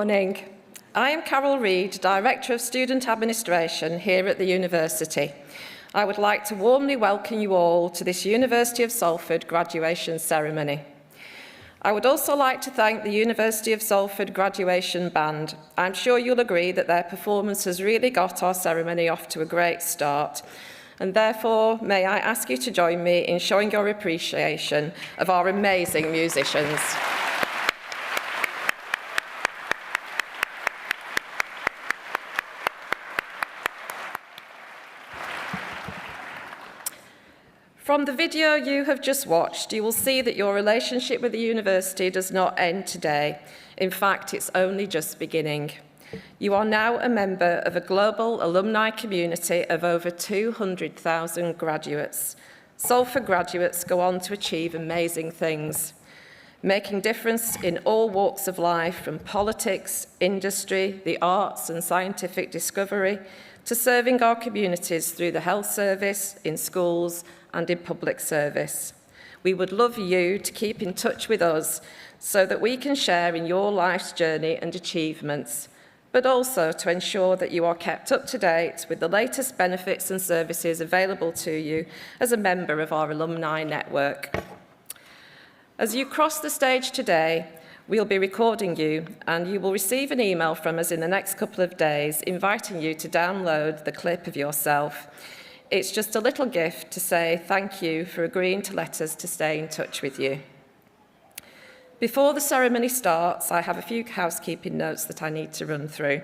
morning. I am Carol Reid, Director of Student Administration here at the University. I would like to warmly welcome you all to this University of Salford graduation ceremony. I would also like to thank the University of Salford Graduation Band. I'm sure you'll agree that their performance has really got our ceremony off to a great start, and therefore may I ask you to join me in showing your appreciation of our amazing musicians. From the video you have just watched, you will see that your relationship with the university does not end today. In fact, it's only just beginning. You are now a member of a global alumni community of over 200,000 graduates. Salford graduates go on to achieve amazing things, making difference in all walks of life, from politics, industry, the arts and scientific discovery, to serving our communities through the health service, in schools, and in public service. We would love you to keep in touch with us so that we can share in your life's journey and achievements, but also to ensure that you are kept up to date with the latest benefits and services available to you as a member of our alumni network. As you cross the stage today, we'll be recording you, and you will receive an email from us in the next couple of days inviting you to download the clip of yourself. It's just a little gift to say thank you for agreeing to let us to stay in touch with you. Before the ceremony starts, I have a few housekeeping notes that I need to run through.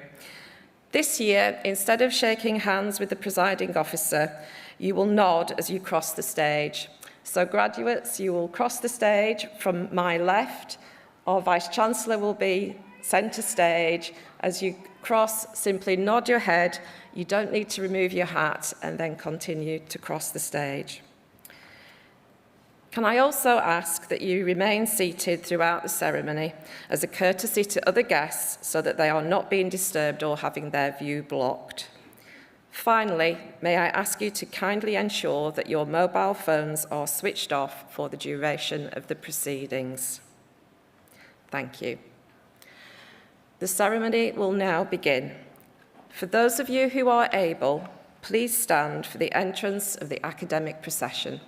This year, instead of shaking hands with the presiding officer, you will nod as you cross the stage. So graduates, you will cross the stage from my left. Our Vice-Chancellor will be centre stage. As you cross, simply nod your head. You don't need to remove your hat and then continue to cross the stage. Can I also ask that you remain seated throughout the ceremony as a courtesy to other guests so that they are not being disturbed or having their view blocked? Finally, may I ask you to kindly ensure that your mobile phones are switched off for the duration of the proceedings. Thank you. The ceremony will now begin. For those of you who are able, please stand for the entrance of the academic procession.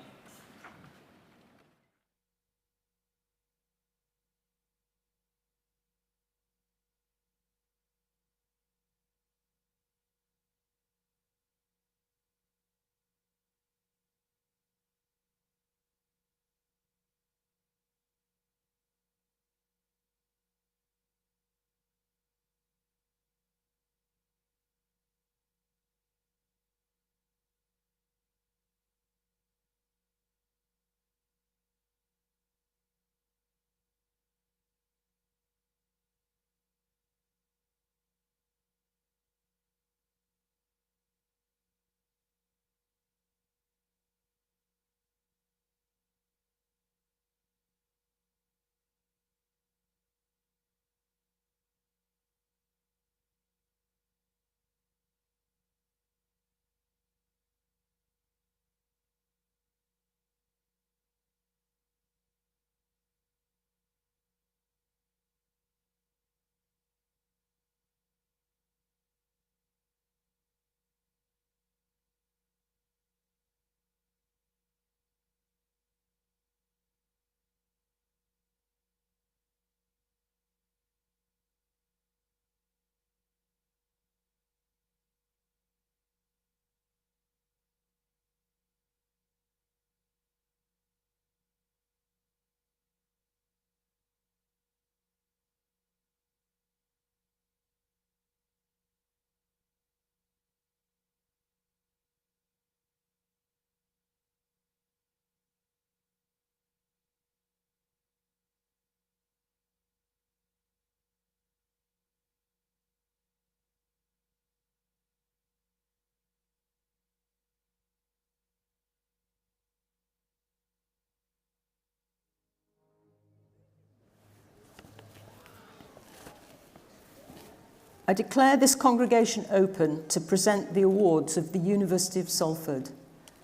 I declare this congregation open to present the awards of the University of Salford.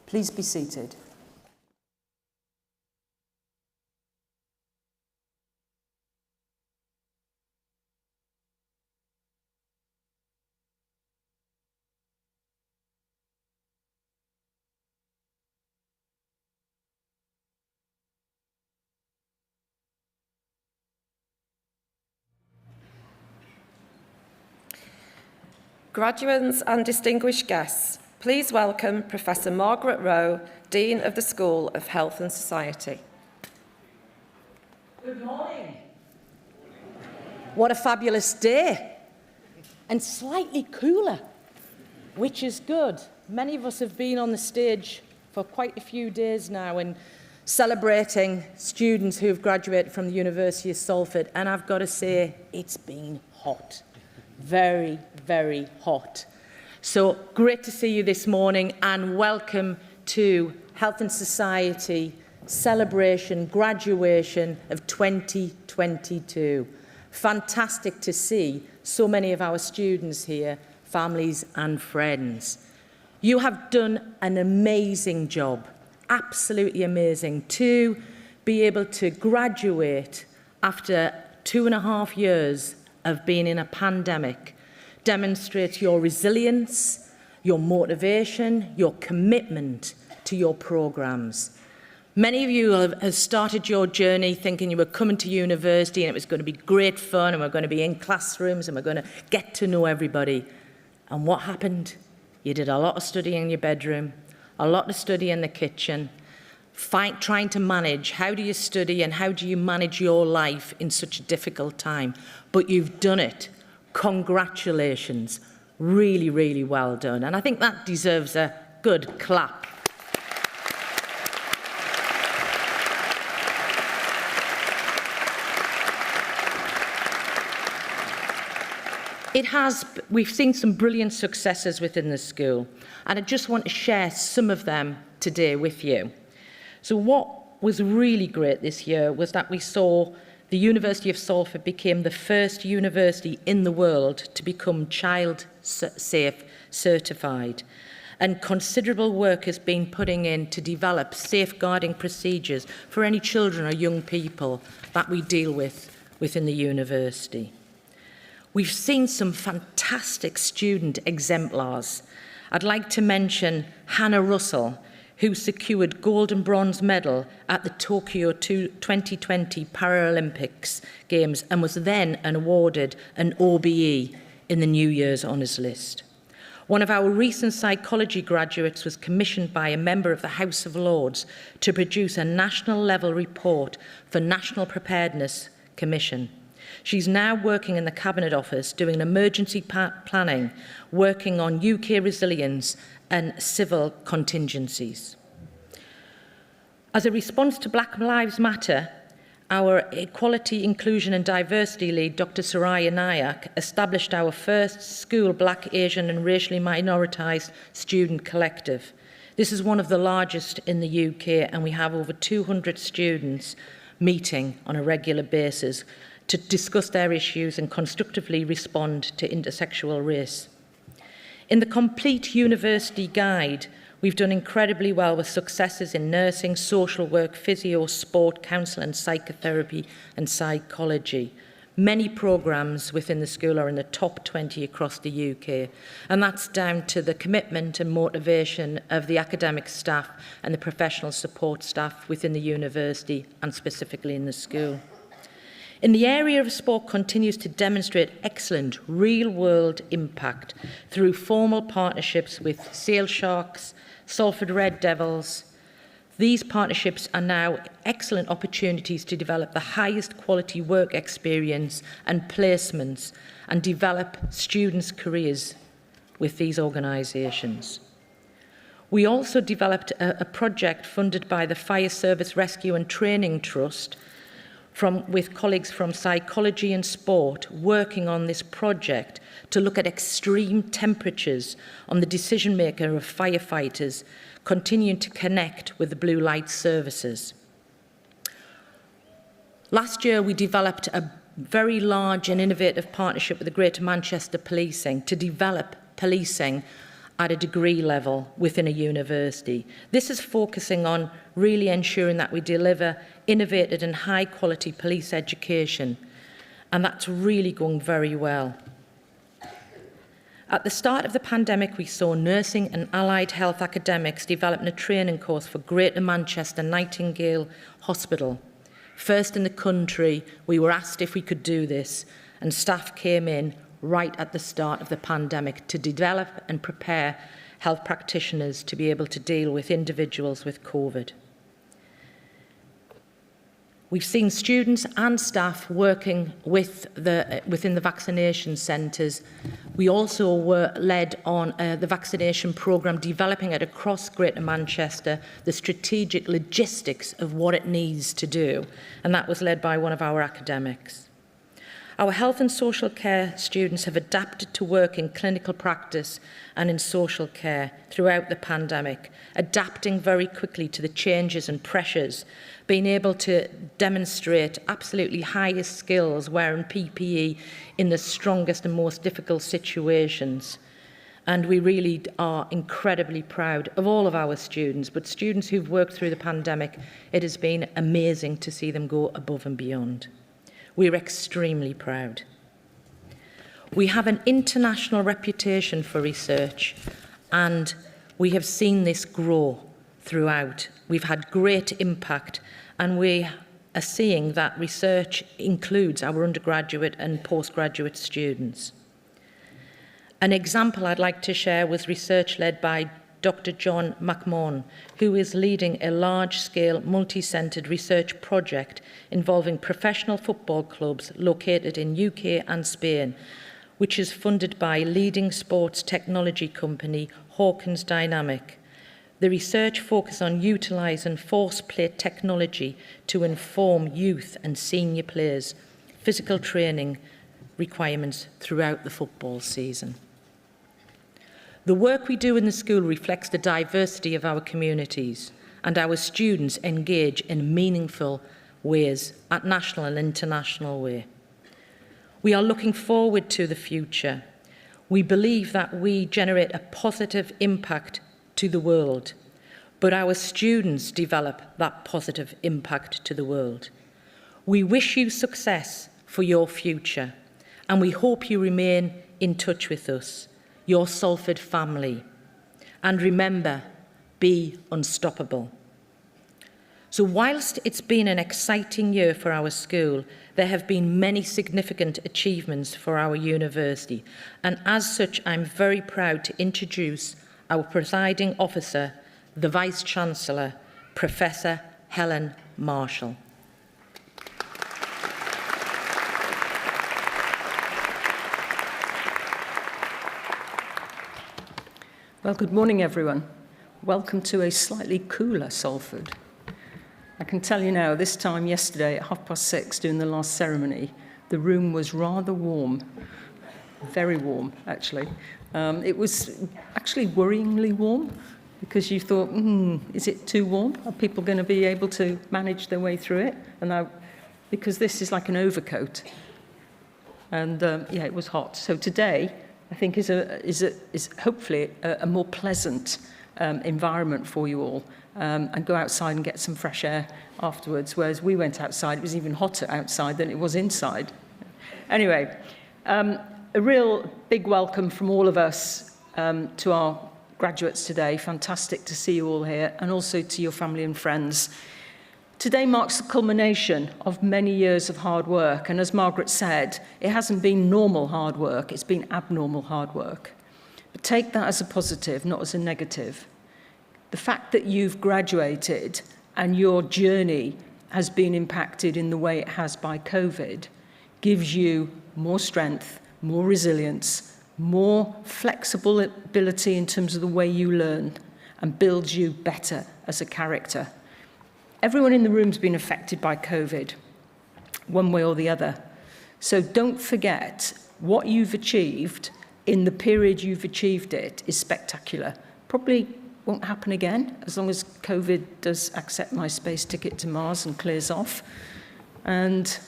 Please be seated. Graduates and distinguished guests, please welcome Professor Margaret Rowe, Dean of the School of Health and Society. Good morning. What a fabulous day. And slightly cooler, which is good. Many of us have been on the stage for quite a few days now and celebrating students who have graduated from the University of Salford. And I've got to say, it's been hot. Very, very hot. So great to see you this morning and welcome to Health and Society celebration, graduation of 2022. Fantastic to see so many of our students here, families and friends. You have done an amazing job, absolutely amazing, to be able to graduate after 2.5 years of being in a pandemic. Demonstrates your resilience, your motivation, your commitment to your programmes. Many of you have started your journey thinking you were coming to university and it was going to be great fun and we're going to be in classrooms and we're going to get to know everybody. And what happened? You did a lot of studying in your bedroom, a lot of study in the kitchen, trying to manage how do you study and how do you manage your life in such a difficult time. But you've done it. Congratulations. Really, really well done. And I think that deserves a good clap. We've seen some brilliant successes within the school, and I just want to share some of them today with you. So what was really great this year was that we saw the University of Salford became the first university in the world to become child safe certified. And considerable work has been putting in to develop safeguarding procedures for any children or young people that we deal with within the university. We've seen some fantastic student exemplars. I'd like to mention Hannah Russell, who secured gold and bronze medal at the Tokyo 2020 Paralympics Games and was then awarded an OBE in the New Year's Honours List. One of our recent psychology graduates was commissioned by a member of the House of Lords to produce a national level report for National Preparedness Commission. She's now working in the Cabinet Office doing emergency planning, working on UK resilience and civil contingencies. As a response to Black Lives Matter, our Equality, Inclusion and Diversity lead, Dr. Soraya Nayak, established our first school Black, Asian and racially minoritised student collective. This is one of the largest in the UK and we have over 200 students meeting on a regular basis to discuss their issues and constructively respond to intersexual race. In the Complete University Guide, we've done incredibly well with successes in nursing, social work, physio, sport, counselling, psychotherapy and psychology. Many programmes within the school are in the top 20 across the UK, and that's down to the commitment and motivation of the academic staff and the professional support staff within the university and specifically in the school. In the area of sport continues to demonstrate excellent real-world impact through formal partnerships with Sale Sharks, Salford Red Devils. These partnerships are now excellent opportunities to develop the highest quality work experience and placements and develop students' careers with these organisations. We also developed a project funded by the Fire Service Rescue and Training Trust with colleagues from psychology and sport working on this project to look at extreme temperatures on the decision maker of firefighters, continuing to connect with the blue light services. Last year we developed a very large and innovative partnership with the Greater Manchester Policing to develop policing at a degree level within a university. This is focusing on really ensuring that we deliver innovative and high quality police education, and that's really going very well. At the start of the pandemic, we saw nursing and allied health academics developing a training course for Greater Manchester Nightingale Hospital. First in the country, we were asked if we could do this, and staff came in right at the start of the pandemic to develop and prepare health practitioners to be able to deal with individuals with COVID. We've seen students and staff working within the vaccination centres. We also were led on the vaccination programme, developing it across Greater Manchester, the strategic logistics of what it needs to do, and that was led by one of our academics. Our health and social care students have adapted to work in clinical practice and in social care throughout the pandemic, adapting very quickly to the changes and pressures, being able to demonstrate absolutely highest skills wearing PPE in the strongest and most difficult situations. And we really are incredibly proud of all of our students, but students who've worked through the pandemic, it has been amazing to see them go above and beyond. We're extremely proud. We have an international reputation for research, and we have seen this grow throughout. We've had great impact, and we are seeing that research includes our undergraduate and postgraduate students. An example I'd like to share was research led by Dr. John McMahon, who is leading a large-scale, multi-centred research project involving professional football clubs located in UK and Spain, which is funded by leading sports technology company Hawkins Dynamic. The research focuses on utilising force plate technology to inform youth and senior players' physical training requirements throughout the football season. The work we do in the school reflects the diversity of our communities, and our students engage in meaningful ways at national and international way. We are looking forward to the future. We believe that we generate a positive impact to the world, but our students develop that positive impact to the world. We wish you success for your future, and we hope you remain in touch with us, your Salford family. And remember, be unstoppable. So whilst it's been an exciting year for our school, there have been many significant achievements for our university. And as such, I'm very proud to introduce our presiding officer, the Vice-Chancellor, Professor Helen Marshall. Well, good morning, everyone. Welcome to a slightly cooler Salford. I can tell you now, this time yesterday at 6:30 during the last ceremony, the room was rather warm, very warm, actually. It was actually worryingly warm because you thought, is it too warm? Are people going to be able to manage their way through it? And now, because this is like an overcoat. And yeah, it was hot. So today, I think is hopefully a more pleasant environment for you all, and go outside and get some fresh air afterwards, whereas we went outside, it was even hotter outside than it was inside. Anyway, a real big welcome from all of us to our graduates today. Fantastic to see you all here, and also to your family and friends. Today marks the culmination of many years of hard work, and as Margaret said, it hasn't been normal hard work, it's been abnormal hard work. But take that as a positive, not as a negative. The fact that you've graduated and your journey has been impacted in the way it has by COVID gives you more strength, more resilience, more flexible ability in terms of the way you learn, and builds you better as a character. Everyone in the room's been affected by COVID, one way or the other. So don't forget what you've achieved in the period you've achieved it is spectacular. Probably won't happen again, as long as COVID does accept my space ticket to Mars and clears off. And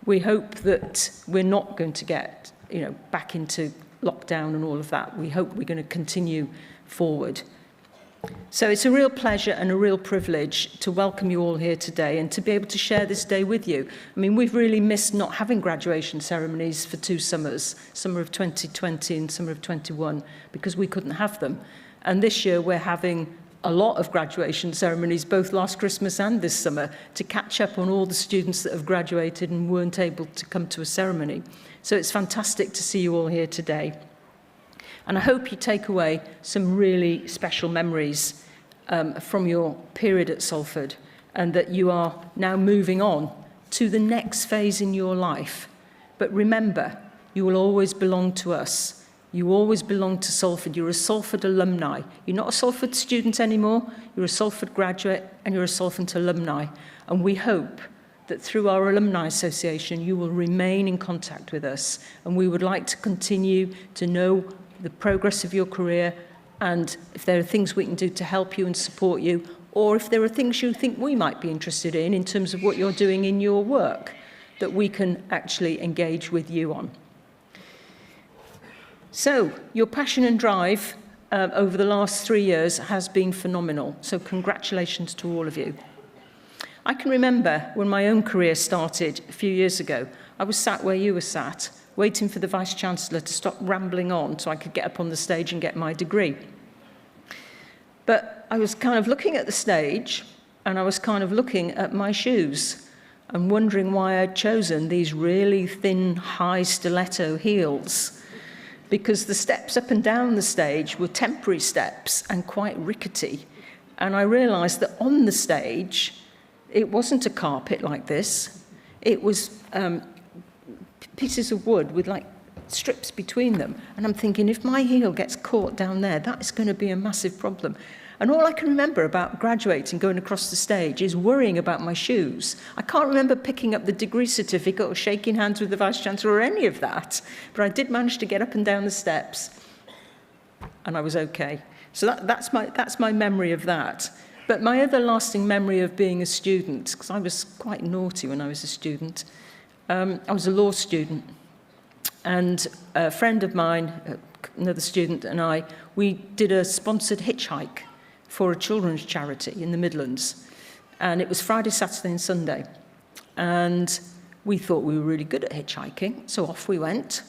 we hope that we're not going to get, back into lockdown and all of that. We hope we're going to continue forward. So it's a real pleasure and a real privilege to welcome you all here today and to be able to share this day with you. I mean, we've really missed not having graduation ceremonies for 2 summers, summer of 2020 and summer of 21, because we couldn't have them. And this year we're having a lot of graduation ceremonies, both last Christmas and this summer, to catch up on all the students that have graduated and weren't able to come to a ceremony. So it's fantastic to see you all here today. And I hope you take away some really special memories from your period at Salford, and that you are now moving on to the next phase in your life. But remember, you will always belong to us. You always belong to Salford. You're a Salford alumni. You're not a Salford student anymore. You're a Salford graduate, and you're a Salford alumni. And we hope that through our Alumni Association, you will remain in contact with us. And we would like to continue to know the progress of your career, and if there are things we can do to help you and support you, or if there are things you think we might be interested in terms of what you're doing in your work, that we can actually engage with you on. So, your passion and drive over the last 3 years has been phenomenal. So congratulations to all of you. I can remember when my own career started a few years ago, I was sat where you were sat, waiting for the Vice-Chancellor to stop rambling on so I could get up on the stage and get my degree. But I was kind of looking at the stage, and I was kind of looking at my shoes and wondering why I'd chosen these really thin, high stiletto heels, because the steps up and down the stage were temporary steps and quite rickety. And I realised that on the stage, it wasn't a carpet like this. It was pieces of wood with like strips between them. And I'm thinking, if my heel gets caught down there, that is going to be a massive problem. And all I can remember about graduating, going across the stage, is worrying about my shoes. I can't remember picking up the degree certificate or shaking hands with the Vice-Chancellor or any of that. But I did manage to get up and down the steps, and I was okay. So that's my memory of that. But my other lasting memory of being a student, because I was quite naughty when I was a student, I was a law student, and a friend of mine, another student, and I, we did a sponsored hitchhike for a children's charity in the Midlands. And it was Friday, Saturday and Sunday. And we thought we were really good at hitchhiking, so off we went.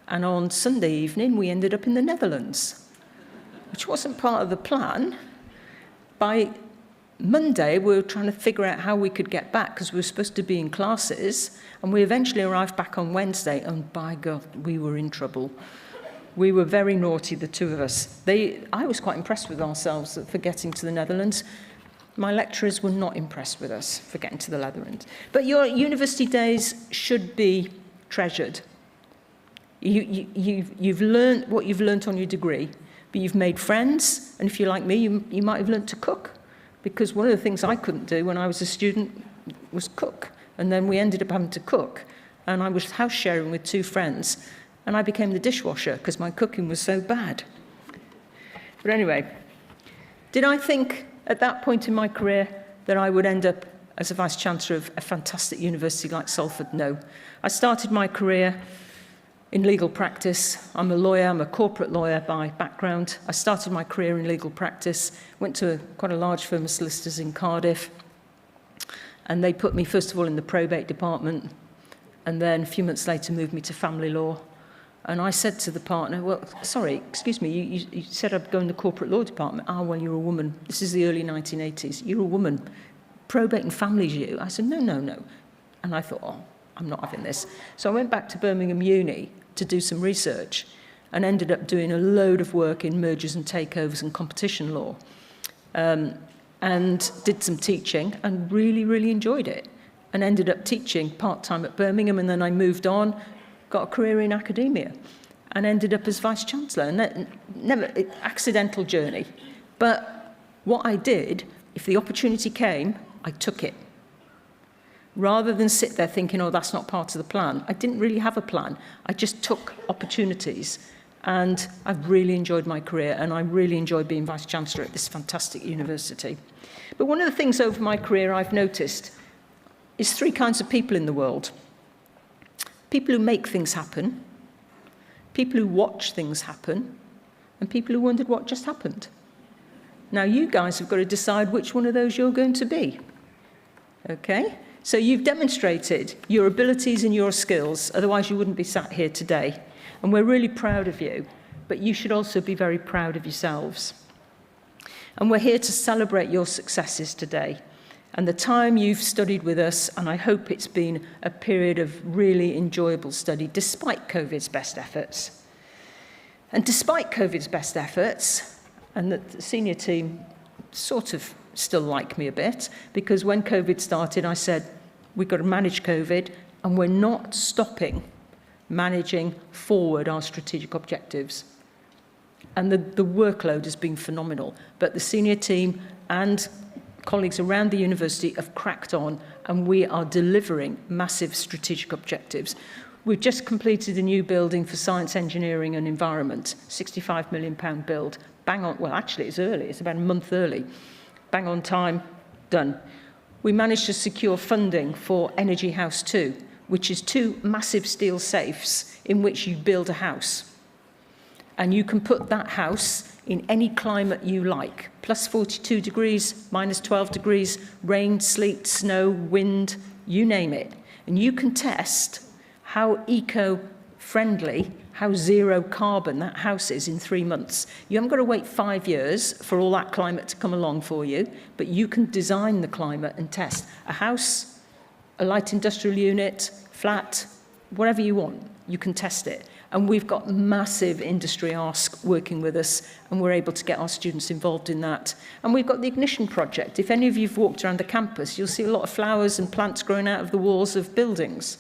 And on Sunday evening, we ended up in the Netherlands, which wasn't part of the plan. By Monday, we were trying to figure out how we could get back, because we were supposed to be in classes, and we eventually arrived back on Wednesday, and by God, we were in trouble. We were very naughty, the two of us. I was quite impressed with ourselves for getting to the Netherlands. My lecturers were not impressed with us for getting to the Netherlands. But your university days should be treasured. You've learned what you've learned on your degree, but you've made friends, and if you're like me, you might have learned to cook, because one of the things I couldn't do when I was a student was cook, and then we ended up having to cook, and I was house sharing with two friends, and I became the dishwasher because my cooking was so bad. But anyway, did I think at that point in my career that I would end up as a Vice-Chancellor of a fantastic university like Salford? No. I started my career in legal practice. I'm a lawyer, I'm a corporate lawyer by background. I started my career in legal practice, went to quite a large firm of solicitors in Cardiff, and they put me first of all in the probate department, and then a few months later moved me to family law. And I said to the partner, well, sorry, excuse me, you said I'd go in the corporate law department. Ah, well, you're a woman. This is the early 1980s. You're a woman. Probate and family's you. I said, no. And I thought, oh, I'm not having this. So I went back to Birmingham Uni to do some research and ended up doing a load of work in mergers and takeovers and competition law, and did some teaching and really, really enjoyed it, and ended up teaching part-time at Birmingham, and then I moved on, got a career in academia, and ended up as Vice-Chancellor. And accidental journey. But what I did, if the opportunity came, I took it. Rather than sit there thinking, oh, that's not part of the plan. I didn't really have a plan. I just took opportunities. And I've really enjoyed my career, and I really enjoyed being Vice-Chancellor at this fantastic university. But one of the things over my career I've noticed is three kinds of people in the world. People who make things happen, people who watch things happen, and people who wondered what just happened. Now, you guys have got to decide which one of those you're going to be. Okay? So you've demonstrated your abilities and your skills, otherwise you wouldn't be sat here today. And we're really proud of you, but you should also be very proud of yourselves. And we're here to celebrate your successes today. and the time you've studied with us, and I hope it's been a period of really enjoyable study despite COVID's best efforts. And despite COVID's best efforts, and the senior team sort of still like me a bit, because when COVID started, I said, we've got to manage COVID, and we're not stopping managing forward our strategic objectives. And the workload has been phenomenal, but the senior team and colleagues around the university have cracked on, and we are delivering massive strategic objectives. We've just completed a new building for science, engineering and environment, £65 million build. Bang on, well, actually it's early, it's about a month early. Bang on time, done. We managed to secure funding for Energy House 2, which is 2 massive steel safes in which you build a house. And you can put that house in any climate you like, plus 42 degrees, minus 12 degrees, rain, sleet, snow, wind, you name it. And you can test how eco-friendly, how zero carbon that house is in 3 months. You haven't got to wait 5 years for all that climate to come along for you, but you can design the climate and test a house, a light industrial unit, flat, whatever you want, you can test it. And we've got massive industry ask working with us, and we're able to get our students involved in that. And we've got the Ignition project. If any of you've walked around the campus, you'll see a lot of flowers and plants growing out of the walls of buildings.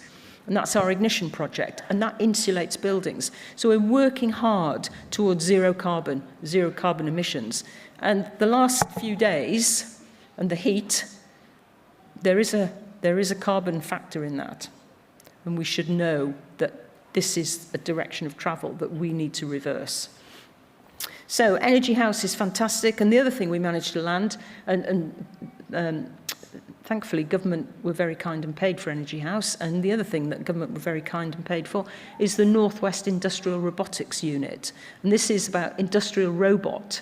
And that's our Ignition project, and that insulates buildings. So we're working hard towards zero carbon emissions. And the last few days, and the heat, there is a carbon factor in that. And we should know that this is a direction of travel that we need to reverse. So Energy House is fantastic, and the other thing we managed to land, and thankfully government were very kind and paid for Energy House, and the other thing that government were very kind and paid for is the Northwest Industrial Robotics Unit. And this is about industrial robot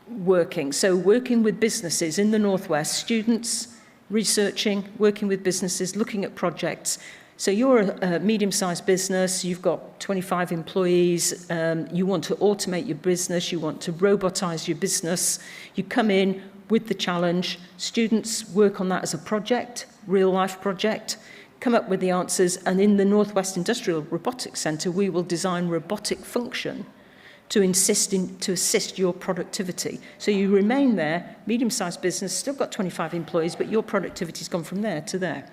working. So working with businesses in the Northwest, students researching, working with businesses, looking at projects. So you're a medium-sized business, you've got 25 employees, you want to automate your business, you want to robotize your business, you come in with the challenge, students work on that as a project, real-life project, come up with the answers, and in the Northwest Industrial Robotics Centre, we will design robotic function to assist your productivity. So you remain there, medium-sized business, still got 25 employees, but your productivity's gone from there to there,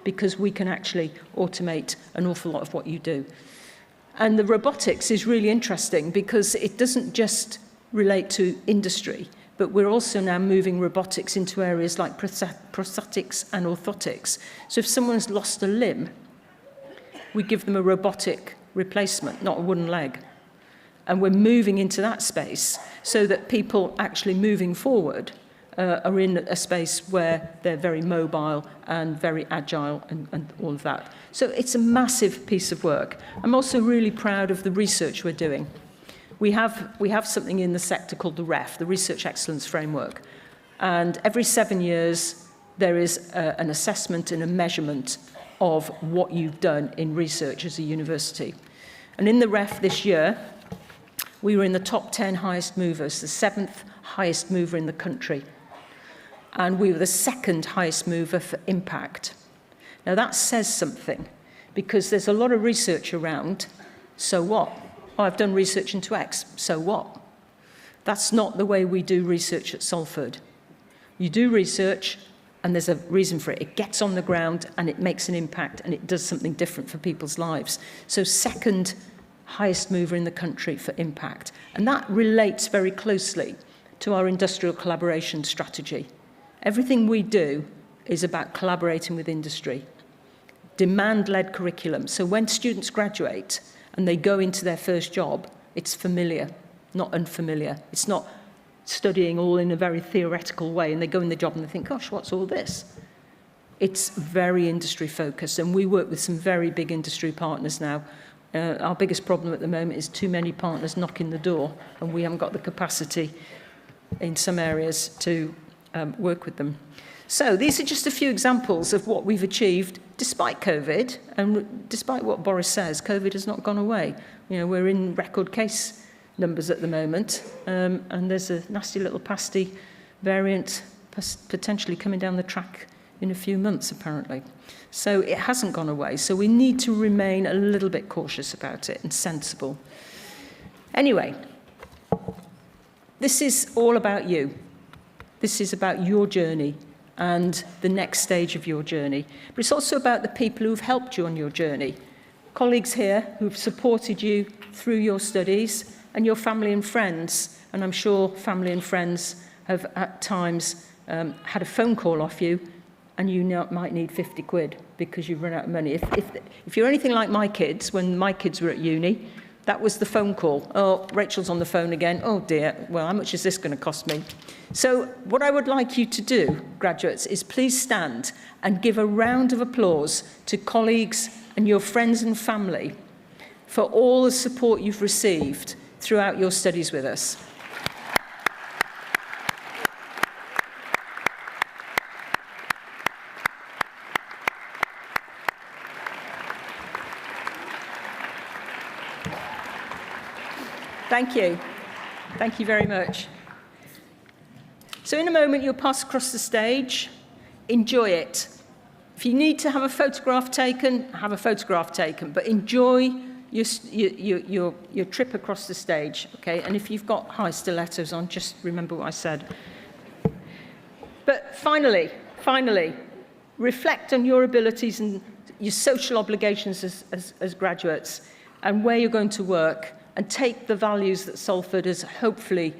because we can actually automate an awful lot of what you do. And the robotics is really interesting because it doesn't just relate to industry, but we're also now moving robotics into areas like prosthetics and orthotics. So if someone's lost a limb, we give them a robotic replacement, not a wooden leg. And we're moving into that space so that people actually moving forward are in a space where they're very mobile and very agile and all of that. So it's a massive piece of work. I'm also really proud of the research we're doing. We have something in the sector called the REF, the Research Excellence Framework. And every 7 years, there is an assessment and a measurement of what you've done in research as a university. And in the REF this year, we were in the top 10 highest movers, the 7th highest mover in the country. And we were the 2nd highest mover for impact. Now that says something, because there's a lot of research around, so what? Oh, I've done research into X, so what? That's not the way we do research at Salford. You do research, and there's a reason for it. It gets on the ground, and it makes an impact, and it does something different for people's lives. So 2nd highest mover in the country for impact. And that relates very closely to our industrial collaboration strategy. Everything we do is about collaborating with industry. Demand-led curriculum. So when students graduate and they go into their first job, it's familiar, not unfamiliar. It's not studying all in a very theoretical way, and they go in the job and they think, gosh, what's all this? It's very industry-focused, and we work with some very big industry partners now. Our biggest problem at the moment is too many partners knocking the door, and we haven't got the capacity in some areas to work with them. So these are just a few examples of what we've achieved despite COVID, and despite what Boris says, COVID has not gone away. You know, we're in record case numbers at the moment, and there's a nasty little pasty variant potentially coming down the track in a few months, apparently. So it hasn't gone away. So we need to remain a little bit cautious about it and sensible. Anyway, this is all about you. This is about your journey and the next stage of your journey. But it's also about the people who've helped you on your journey. Colleagues here who've supported you through your studies, and your family and friends. And I'm sure family and friends have at times had a phone call off you, and you might need 50 quid because you've run out of money. If you're anything like my kids, when my kids were at uni, that was the phone call. Oh, Rachel's on the phone again. Oh dear, well, how much is this going to cost me? So what I would like you to do, graduates, is please stand and give a round of applause to colleagues and your friends and family for all the support you've received throughout your studies with us. Thank you. Thank you very much. So in a moment, you'll pass across the stage. Enjoy it. If you need to have a photograph taken, have a photograph taken, but enjoy your trip across the stage, okay? And if you've got high stilettos on, just remember what I said. But finally, reflect on your abilities and your social obligations as graduates and where you're going to work, and take the values that Salford has hopefully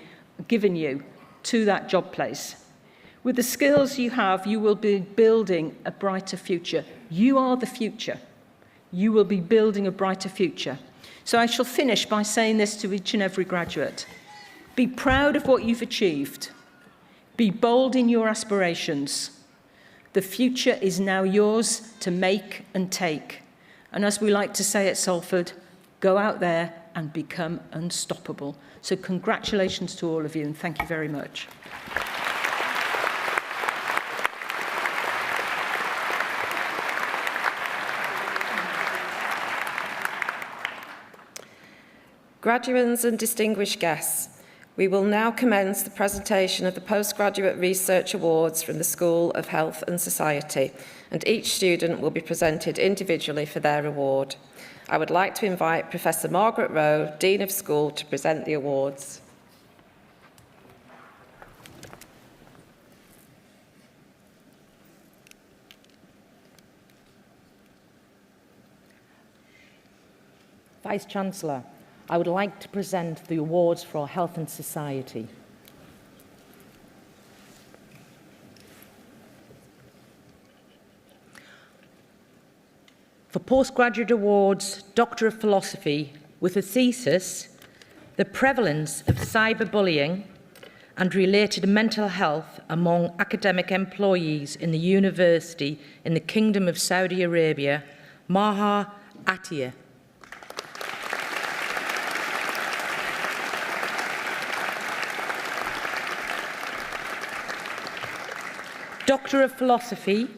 given you to that job place. With the skills you have, you will be building a brighter future. You are the future. You will be building a brighter future. So I shall finish by saying this to each and every graduate. Be proud of what you've achieved. Be bold in your aspirations. The future is now yours to make and take. And as we like to say at Salford, go out there and become unstoppable. So congratulations to all of you, and thank you very much. Graduates and distinguished guests, we will now commence the presentation of the Postgraduate Research Awards from the School of Health and Society, and each student will be presented individually for their award. I would like to invite Professor Margaret Rowe, Dean of School, to present the awards. Vice-Chancellor, I would like to present the awards for Health and Society. For Postgraduate Awards, Doctor of Philosophy, with a thesis, The Prevalence of Cyberbullying and Related Mental Health Among Academic Employees in the University in the Kingdom of Saudi Arabia, Maha Atiyah. Doctor of Philosophy,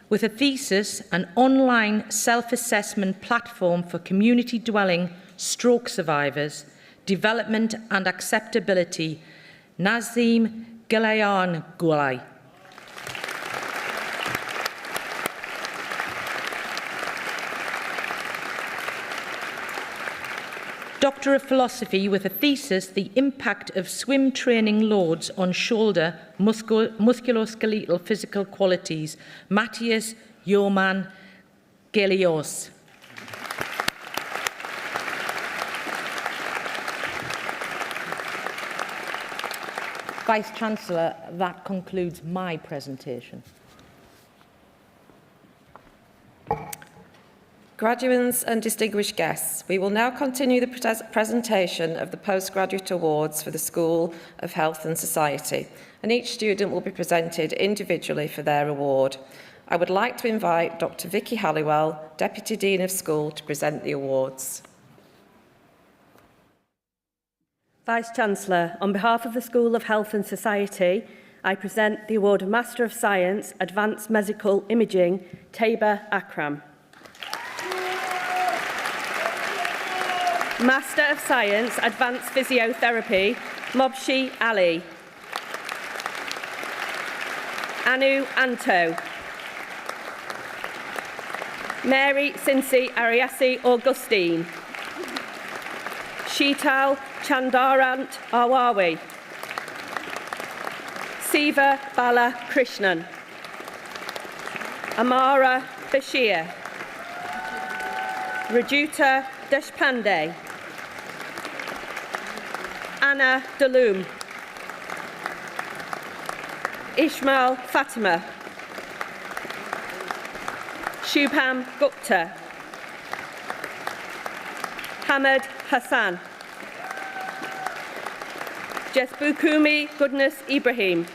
with a thesis, an online self-assessment platform for community-dwelling stroke survivors, development and acceptability, Nazim Galayan Gulai. Doctor of Philosophy, with a thesis, the impact of swim training loads on shoulder musculoskeletal physical qualities, Matthias Joman Gelios. Vice-Chancellor, that concludes my presentation. Graduates and distinguished guests, we will now continue the presentation of the Postgraduate Awards for the School of Health and Society, and each student will be presented individually for their award. I would like to invite Dr. Vicky Halliwell, Deputy Dean of School, to present the awards. Vice-Chancellor, on behalf of the School of Health and Society, I present the award of Master of Science, Advanced Medical Imaging, Taiba Akram. Master of Science, Advanced Physiotherapy, Mobshi Ali. Anu Anto. Mary Cincy Ariasi Augustine. Sheetal Chandarant Awawi. Siva Bala Krishnan. Amara Bashir. Rajuta Deshpande. Anna Daloom. Ishmael Fatima. Shubham Gupta. Hamad Hassan. Jesbukumi Goodness Ibrahim.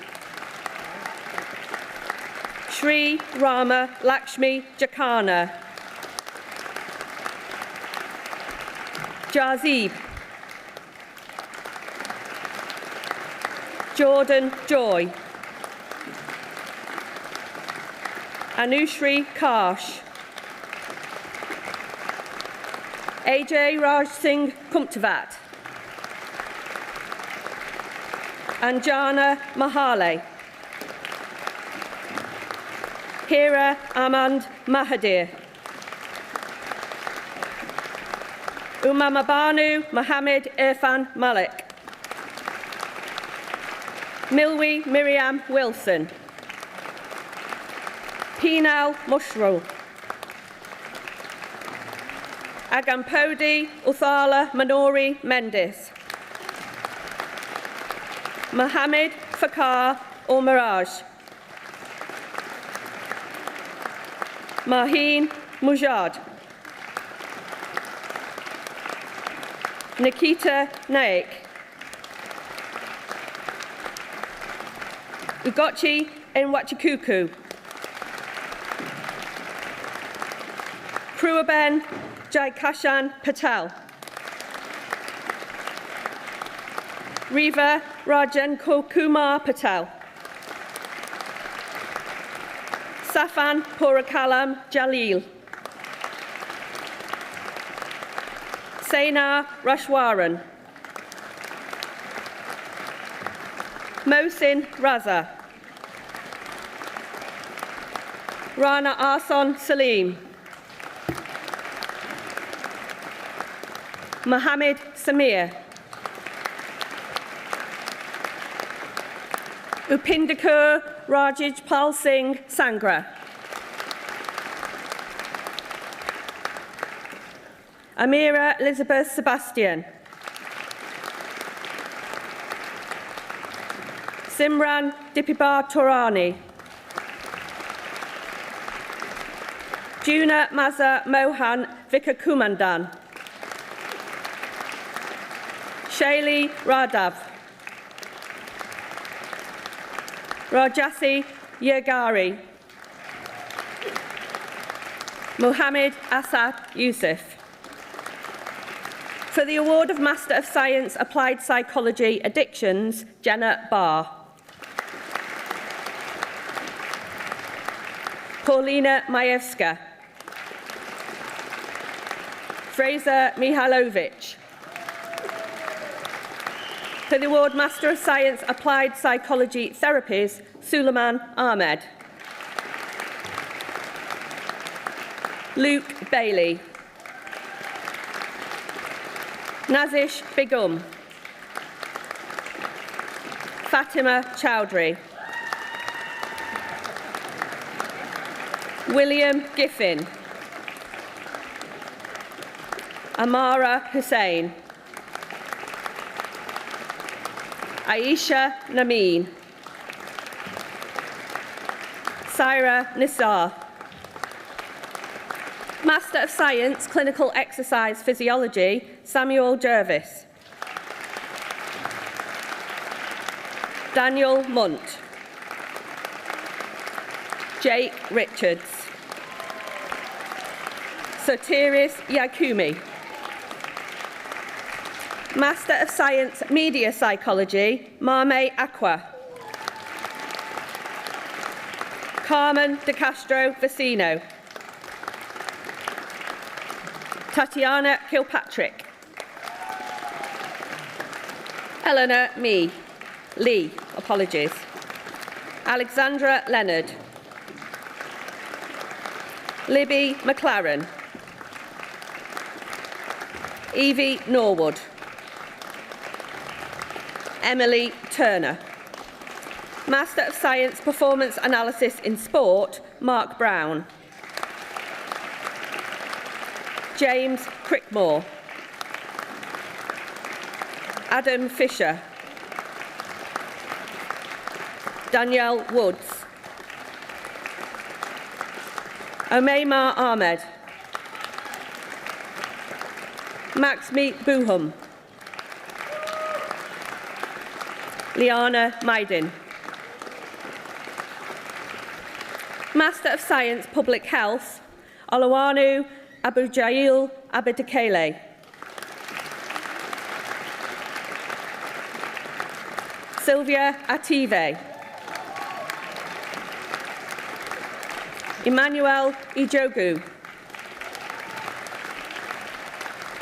Sri Rama Lakshmi Jakana. Jazib. Jordan Joy. Anushri Karsh. AJ Raj Singh Kumtavat. Anjana Mahale. Hira Amand Mahadir. Umamabanu Mohammed Irfan Malik. Milwi Miriam Wilson. Pinal Mushro. Agampodi Uthala Manori Mendes. Mohammed Fakar Ulmaraj. Maheen Mujad. Nikita Naik. Ugochi Nwachikuku. Kruaben Jaikashan Patel. Riva Rajenko Kumar Patel. Safan Purakalam Jalil. Sena Rashwaran. Mohsin Raza. Rana Arson Salim. Mohammed Samir. Upinder Rajij Pal Singh Sangra. Amira Elizabeth Sebastian. Simran Dipibar Torani. Juna Maza Mohan Vikakumandan. Shaili Radav. Rajasi Yagari. Mohammed Asad Yusuf. For the Award of Master of Science, Applied Psychology, Addictions, Jenna Barr. Paulina Majewska. Fraser Mihailovich. For the Award Master of Science, Applied Psychology, Therapies, Suleiman Ahmed. Luke Bailey. Nazish Begum. Fatima Chowdhury. William Giffin. Amara Hussain. Aisha Nameen. Syra Nisar. Master of Science, Clinical Exercise Physiology, Samuel Jervis. Daniel Munt. Jake Richards. Sotiris Yakumi. Master of Science, Media Psychology, Mame Aqua. Carmen De Castro Vicino. Tatiana Kilpatrick. Eleanor Lee, apologies. Alexandra Leonard. Libby McLaren. Evie Norwood. Emily Turner. Master of Science Performance Analysis in Sport, Mark Brown. James Crickmore. Adam Fisher. Danielle Woods. Omeymar Ahmed. Maxmi Buhum. Liana Maidin. Master of Science Public Health, Olawanu Abujail Abedekele. Sylvia Ative. Emmanuel Ijogu.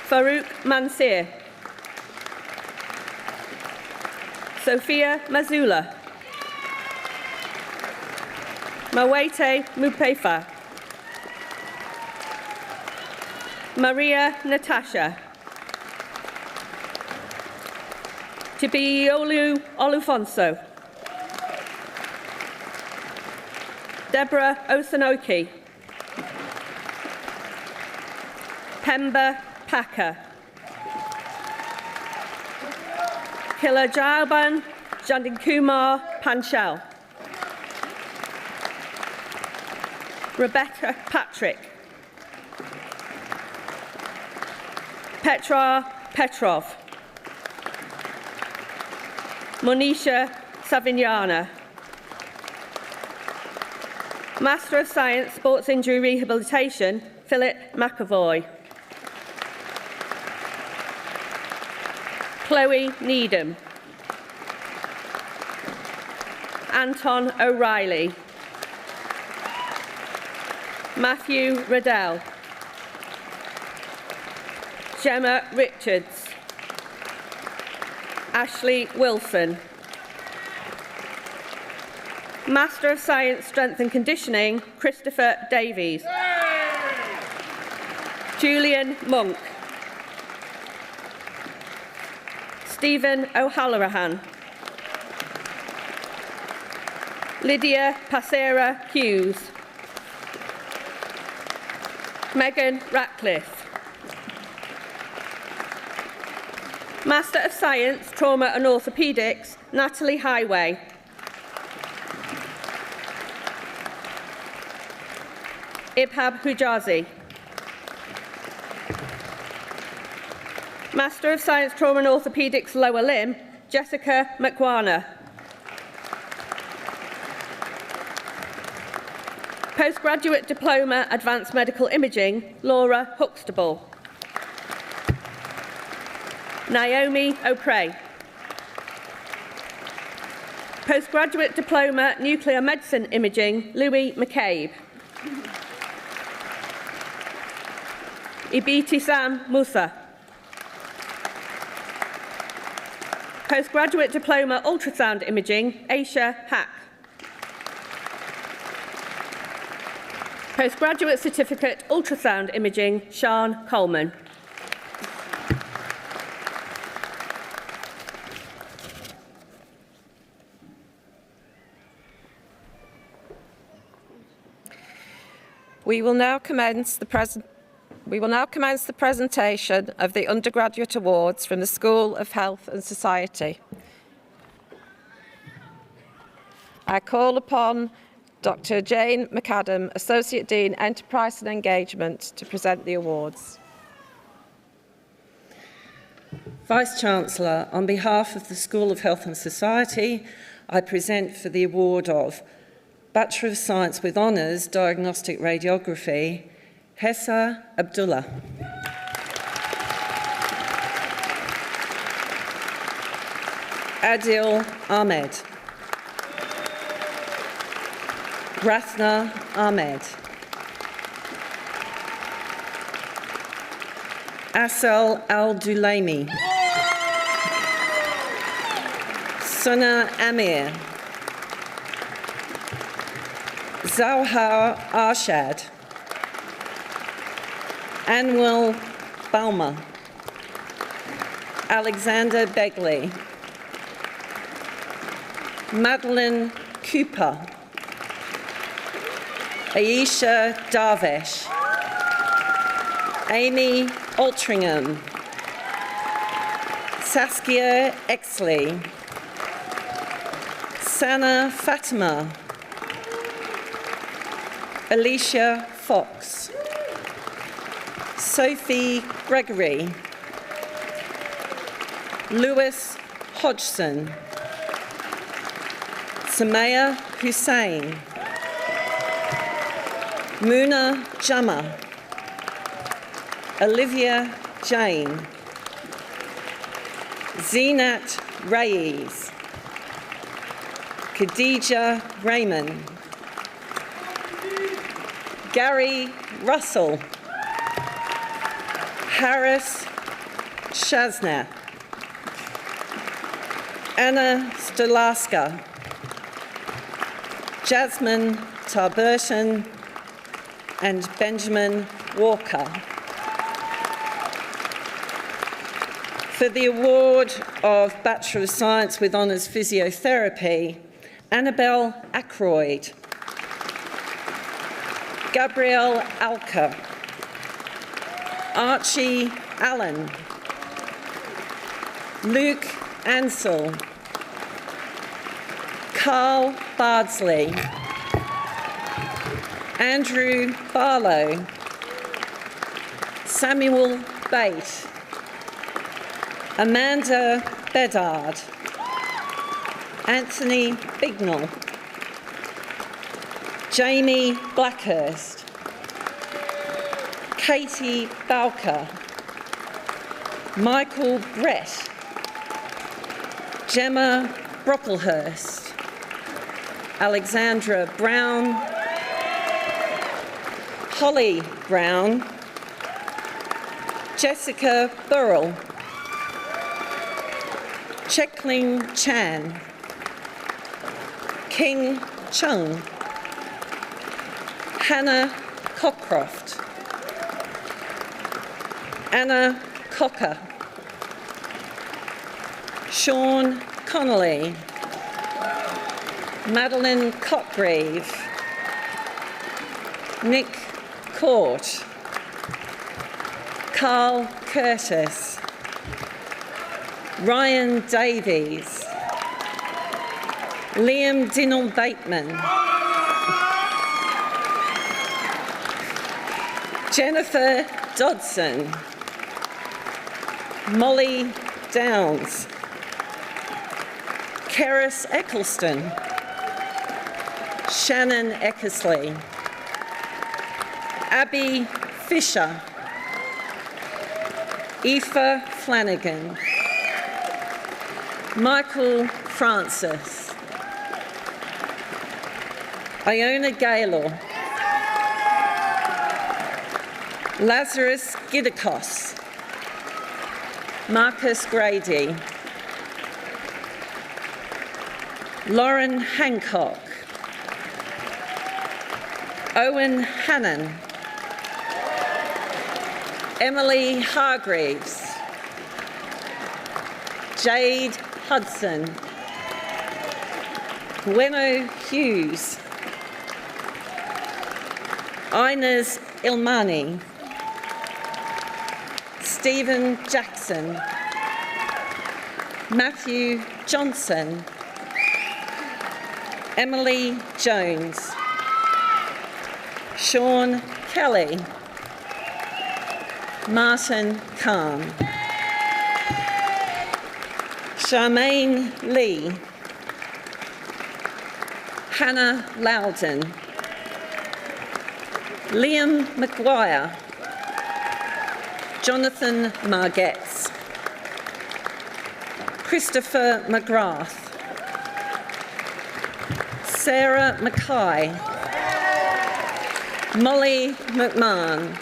Farouk Mansir. Sophia Mazula. Mawete Mupefa. Maria Natasha. Tibiolu Olufonso. Deborah Osanoki. Pemba Packer. Killer Jauban Jandinkumar Panchal. Rebecca Patrick. Petra Petrov. Monisha Savignana. Master of Science Sports Injury Rehabilitation, Philip McAvoy. Chloe Needham. Anton O'Reilly. Matthew Riddell. Gemma Richards. Ashley Wilson. Master of Science Strength and Conditioning, Christopher Davies. Julian Monk. Stephen O'Halloran. Lydia Passera Hughes. Megan Ratcliffe. Master of Science, Trauma and Orthopaedics, Natalie Highway. Ibhab Hujazi. Master of Science, Trauma and Orthopaedics, Lower Limb, Jessica McWarner. Postgraduate Diploma, Advanced Medical Imaging, Laura Huxtable. Naomi O'Prey. Postgraduate Diploma, Nuclear Medicine Imaging, Louis McCabe. Ibitisam Musa. Postgraduate Diploma, Ultrasound Imaging, Aisha Hack. Postgraduate Certificate, Ultrasound Imaging, Sian Coleman. We will now commence the presentation of the undergraduate awards from the School of Health and Society. I call upon Dr. Jane McAdam, Associate Dean, Enterprise and Engagement, to present the awards. Vice-Chancellor, on behalf of the School of Health and Society, I present for the award of Bachelor of Science with Honours, Diagnostic Radiography, Hessa Abdullah. Adil Ahmed. Rathna Ahmed. Asal Al-Dulaimi. Sana Amir. Zauhar Arshad, Anwil Balmer, Alexander Begley, Madeline Cooper, Aisha Darvesh, Amy Altringham, Saskia Exley, Sana Fatima, Alicia Fox, Sophie Gregory, Lewis Hodgson, Samaya Hussain, Muna Jama, Olivia Jane, Zinat Reyes, Khadija Raymond, Gary Russell, Harris Shazna, Anna Stolarska, Jasmine Tarburton, and Benjamin Walker. For the award of Bachelor of Science with Honours Physiotherapy, Annabelle Ackroyd, Gabrielle Alker, Archie Allen, Luke Ansell, Carl Bardsley, Andrew Barlow, Samuel Bate, Amanda Bedard, Anthony Bignell, Jamie Blackhurst, Katie Bowker, Michael Brett, Gemma Brocklehurst, Alexandra Brown, Holly Brown, Jessica Burrell, Chekling Chan, King Chung, Hannah Cockcroft, Anna Cocker, Sean Connolly, Madeline Cotgrave, Nick Court, Carl Curtis, Ryan Davies, Liam Dinnell Bateman, Jennifer Dodson, Molly Downs, Keris Eccleston, Shannon Eckersley, Abby Fisher, Aoife Flanagan, Michael Francis, Iona Gaylor, Lazarus Gidakos, Marcus Grady, Lauren Hancock, Owen Hannon, Emily Hargreaves, Jade Hudson, Gweno Hughes, Inez Ilmani, Stephen Jackson, Matthew Johnson, Emily Jones, Sean Kelly, Martin Khan, Charmaine Lee, Hannah Loudon, Liam McGuire, Jonathan Margetts, Christopher McGrath, Sarah Mackay, Molly McMahon,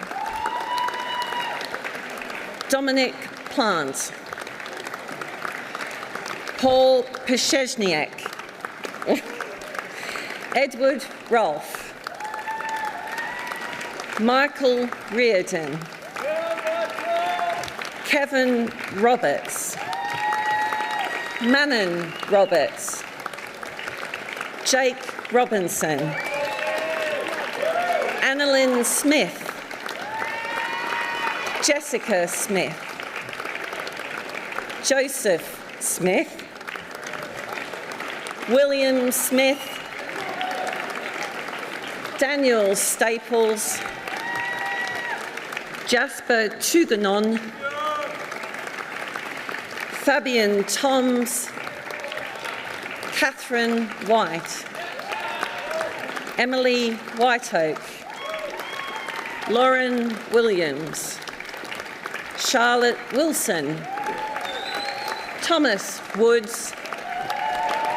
Dominic Plant, Paul Peszezniak, Edward Rolfe, Michael Reardon, Kevin Roberts, Manon Roberts, Jake Robinson, Annalyn Smith, Jessica Smith, Joseph Smith, William Smith, Daniel Staples, Jasper Tuganon, Fabian Toms, Catherine White, Emily Whiteoak, Lauren Williams, Charlotte Wilson, Thomas Woods,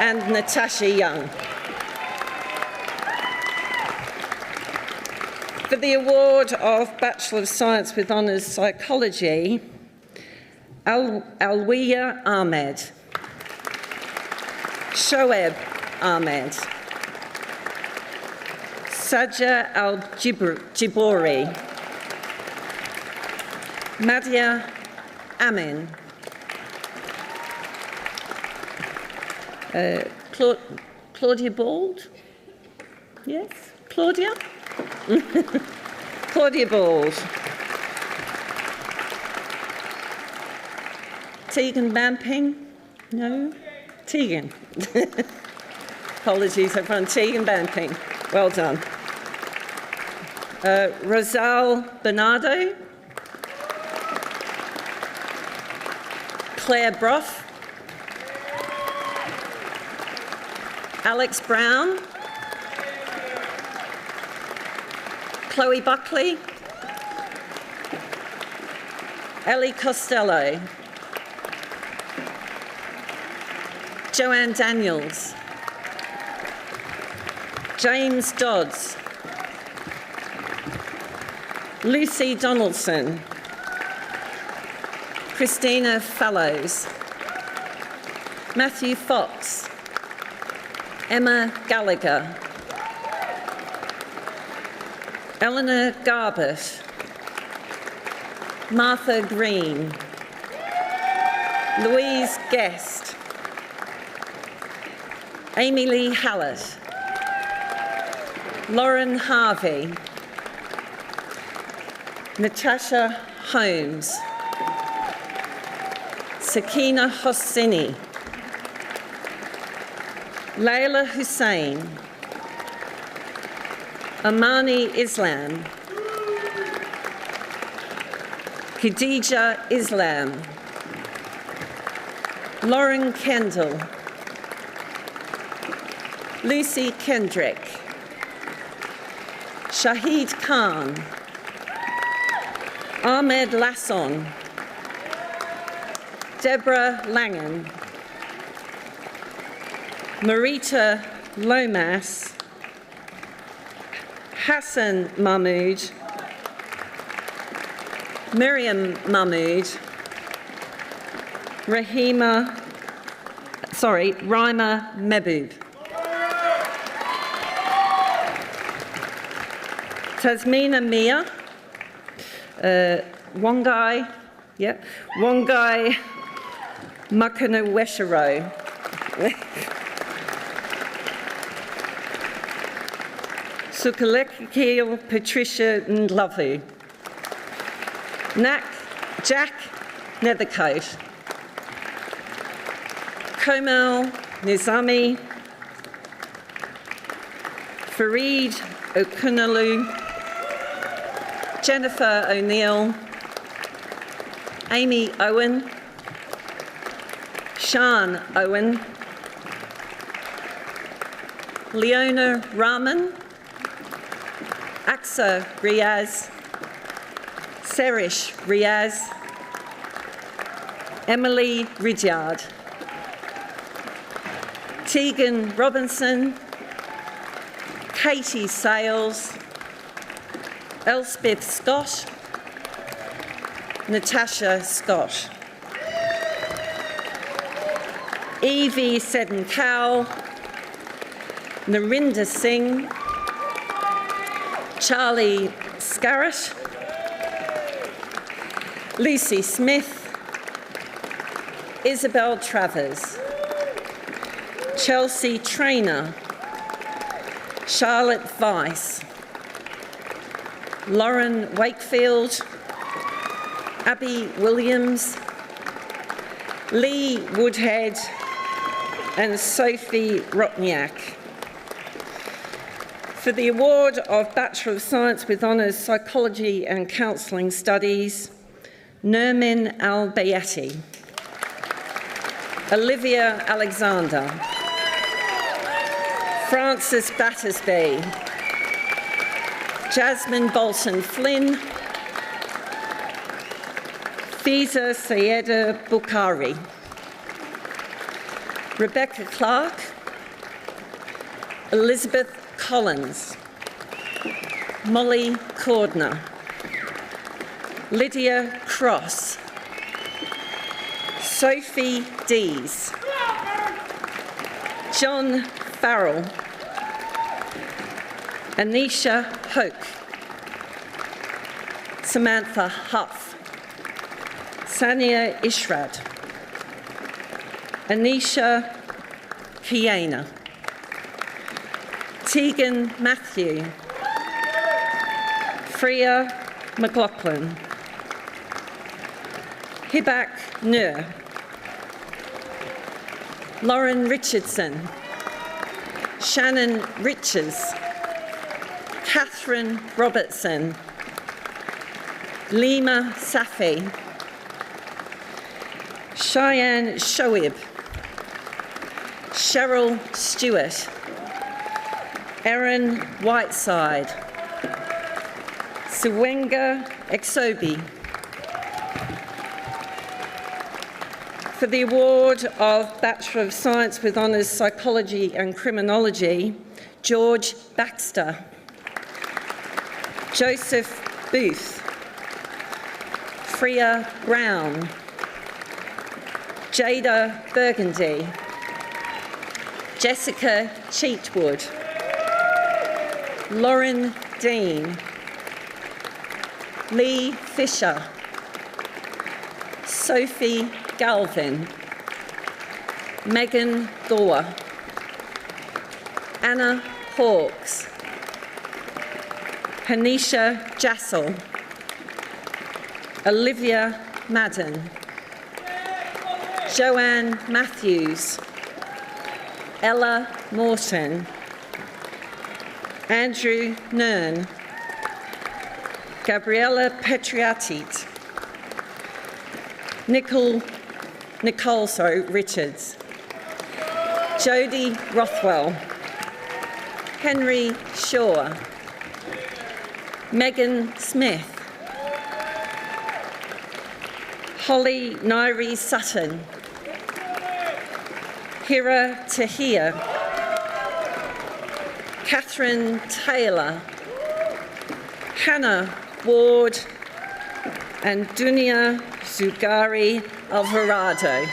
and Natasha Young. For the award of Bachelor of Science with Honours Psychology, Alwiya Ahmed, Shoaib Ahmed, Sajja Al-Jibori, Madia Amin, Claudia Bald? Yes? Claudia? Claudia Bald. Tegan Bamping? No? Tegan. Apologies, everyone. Tegan Bamping. Well done. Rosal Bernardo. Claire Brough. Alex Brown. Chloe Buckley. Ellie Costello. Joanne Daniels. James Dodds. Lucy Donaldson. Christina Fallows. Matthew Fox. Emma Gallagher. Eleanor Garbett. Martha Green. Louise Guest. Amy Lee Hallett. Lauren Harvey. Natasha Holmes. Sakina Hosseini. Layla Hussein. Amani Islam. Khadija Islam. Lauren Kendall. Lucy Kendrick. Shahid Khan. Ahmed Lasson. Deborah Langan. Marita Lomas. Hassan Mahmood. Miriam Mahmood. Rima Mehboob. Tasmina Mia. Wangai Makanawesharo. Sukalekil Patricia Ndlovu. Jack Nethercote. Komal Nizami. Fareed Okunalu. Jennifer O'Neill. Amy Owen. Sian Owen. Leona Rahman. Aksa Riaz. Serish Riaz. Emily Ridyard. Tegan Robinson. Katie Sales. Elspeth Scott. Natasha Scott. Evie Seddon Cowell. Narinder Singh. Charlie Scarrett, Lucy Smith, Isabel Travers, Chelsea Traynor, Charlotte Weiss, Lauren Wakefield, Abby Williams, Lee Woodhead, and Sophie Rotniak. For the award of Bachelor of Science with Honours Psychology and Counselling Studies, Nermin Al-Bayati, Olivia Alexander, Frances Battersby, Jasmine Bolton-Flynn, Fiza Sayeda Bukhari, Rebecca Clark, Elizabeth Collins, Molly Cordner, Lydia Cross, Sophie Dees, John Farrell, Anisha Hoke, Samantha Huff, Sania Ishrad, Anisha Kiana, Tegan Matthew, Freya McLaughlin, Hibak Nur, Lauren Richardson, Shannon Riches, Catherine Robertson, Lima Safi, Cheyenne Shoaib, Cheryl Stewart, Erin Whiteside, Suwenga Exobi. For the award of Bachelor of Science with Honours Psychology and Criminology, George Baxter, Joseph Booth, Freya Brown, Jada Burgundy, Jessica Cheatwood, Lauren Dean, Lee Fisher, Sophie Galvin, Megan Gore, Anna Hawkes, Hanisha Jassel, Olivia Madden, Joanne Matthews, Ella Morton, Andrew Nern, Gabriella Petriatit, Nicole Richards, Jodie Rothwell, Henry Shaw, Megan Smith, Holly Nairi Sutton, Hira Tahir, Catherine Taylor, Hannah Ward, and Dunia Zugari Alvarado.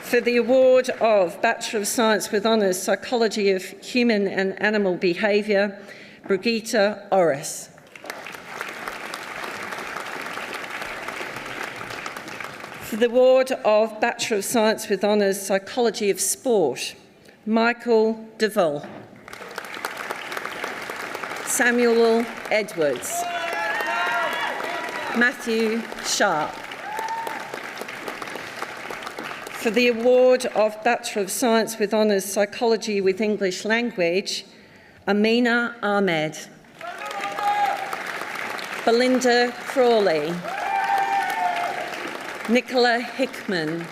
For the award of Bachelor of Science with Honours Psychology of Human and Animal Behaviour, Brigitte Orris. For the award of Bachelor of Science with Honours Psychology of Sport, Michael DeVol, Samuel Edwards, Matthew Sharp. For the award of Bachelor of Science with Honours Psychology with English Language, Amina Ahmed, Belinda Crawley, Nicola Hickman,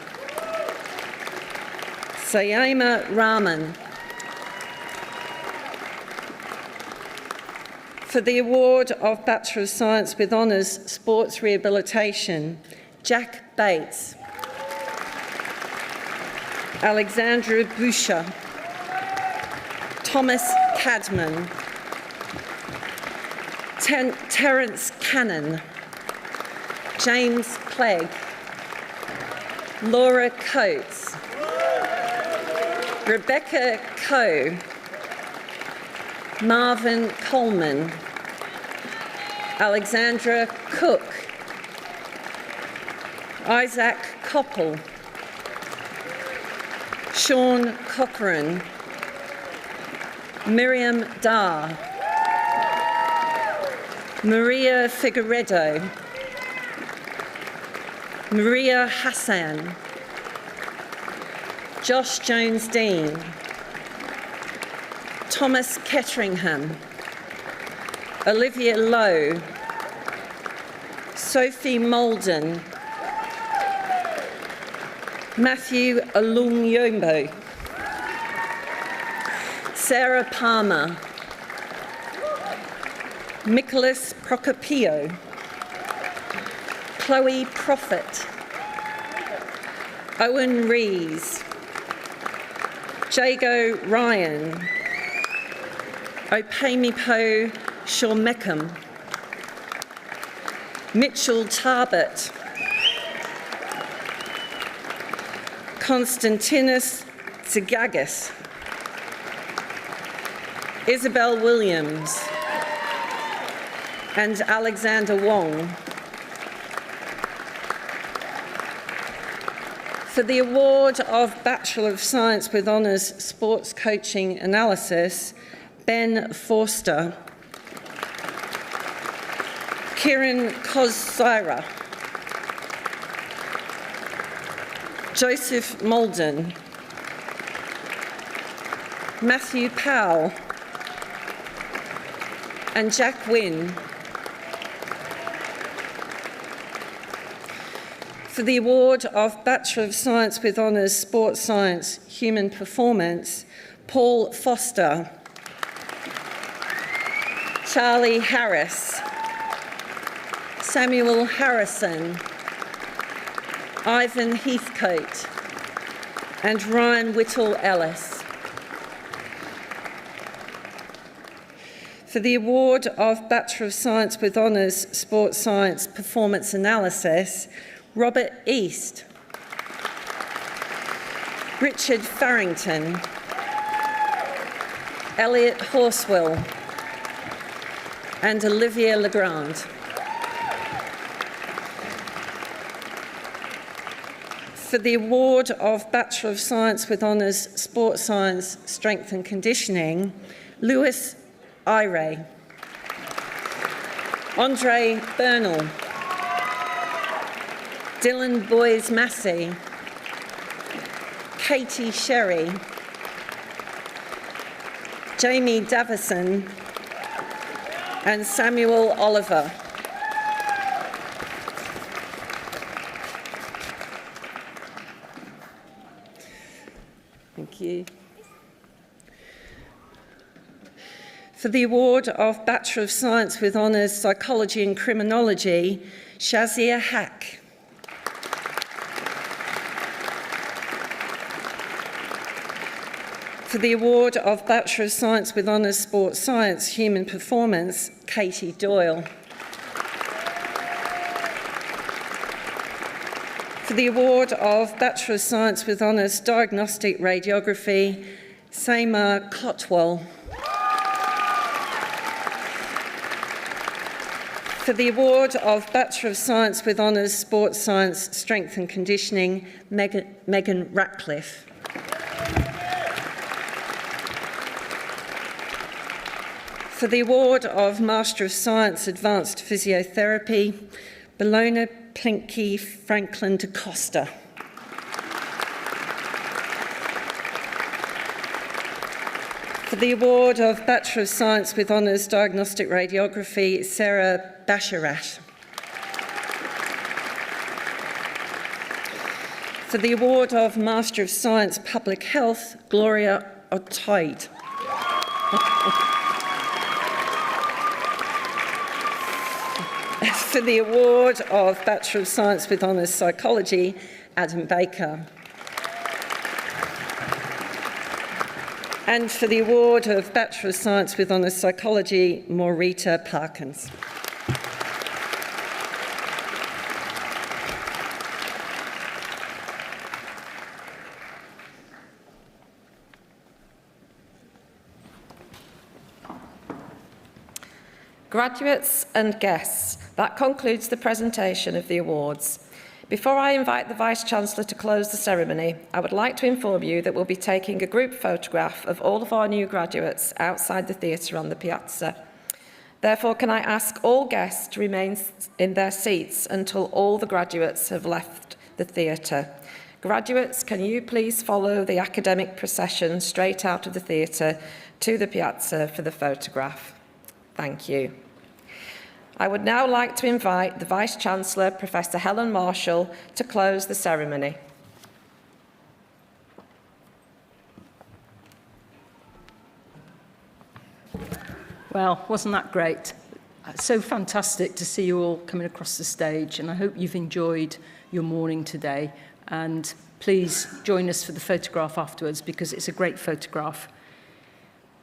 Sayama Rahman. For the award of Bachelor of Science with Honours Sports Rehabilitation, Jack Bates, Alexandra Boucher, Thomas Cadman, Terence Cannon, James Clegg, Laura Coates, Rebecca Coe, Marvin Coleman, Alexandra Cook, Isaac Koppel, Sean Cochran, Miriam Dar, Maria Figueredo, Maria Hassan, Josh Jones-Dean, Thomas Ketteringham, Olivia Lowe, Sophie Molden, Matthew Alumyombo, Sarah Palmer, Nicholas Procopio, Chloe Prophet, Owen Rees, Jago Ryan, Opamipo Shormeckham, Mitchell Tarbert, Constantinos Zigagis, Isabel Williams, and Alexander Wong. For the award of Bachelor of Science with Honours Sports Coaching Analysis, Ben Forster, Kieran Kozira, Joseph Molden, Matthew Powell, and Jack Wynne. For the award of Bachelor of Science with Honours Sports Science Human Performance, Paul Foster, Charlie Harris, Samuel Harrison, Ivan Heathcote, and Ryan Whittle Ellis. For the award of Bachelor of Science with Honours Sports Science Performance Analysis, Robert East, Richard Farrington, Elliot Horswell, and Olivia Legrand. For the award of Bachelor of Science with Honours Sports Science Strength and Conditioning, Lewis Ire, Andre Bernal, Dylan Boyes-Massey, Katie Sherry, Jamie Davison, and Samuel Oliver. Thank you. For the award of Bachelor of Science with Honours Psychology and Criminology, Shazia Hack. For the award of Bachelor of Science with Honours Sports Science Human Performance, Katie Doyle. For the award of Bachelor of Science with Honours Diagnostic Radiography, Seema Cotwell. For the award of Bachelor of Science with Honours Sports Science Strength and Conditioning, Megan Ratcliffe. For the award of Master of Science Advanced Physiotherapy, Bologna Plinky Franklin da Costa. For the award of Bachelor of Science with Honours Diagnostic Radiography, Sarah Basharat. For the award of Master of Science Public Health, Gloria Otaid. For the award of Bachelor of Science with Honours Psychology, Adam Baker. And for the award of Bachelor of Science with Honours Psychology, Maurita Parkins. Graduates and guests, that concludes the presentation of the awards. Before I invite the Vice-Chancellor to close the ceremony, I would like to inform you that we'll be taking a group photograph of all of our new graduates outside the theatre on the piazza. Therefore, can I ask all guests to remain in their seats until all the graduates have left the theatre. Graduates, can you please follow the academic procession straight out of the theatre to the piazza for the photograph? Thank you. I would now like to invite the Vice-Chancellor, Professor Helen Marshall, to close the ceremony. Well, wasn't that great? So fantastic to see you all coming across the stage, and I hope you've enjoyed your morning today. And please join us for the photograph afterwards, because it's a great photograph.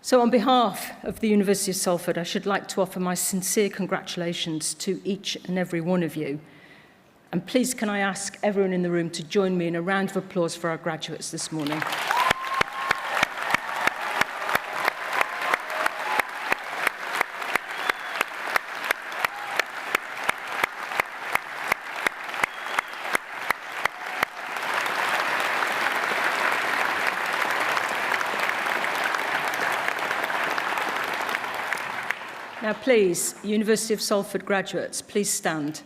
So on behalf of the University of Salford, I should like to offer my sincere congratulations to each and every one of you. And please, can I ask everyone in the room to join me in a round of applause for our graduates this morning. Now, please, University of Salford graduates, please stand.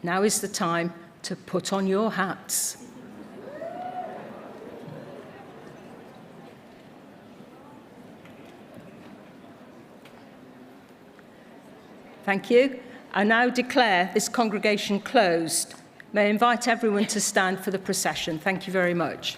Now is the time to put on your hats. Thank you. I now declare this congregation closed. May I invite everyone to stand for the procession. Thank you very much.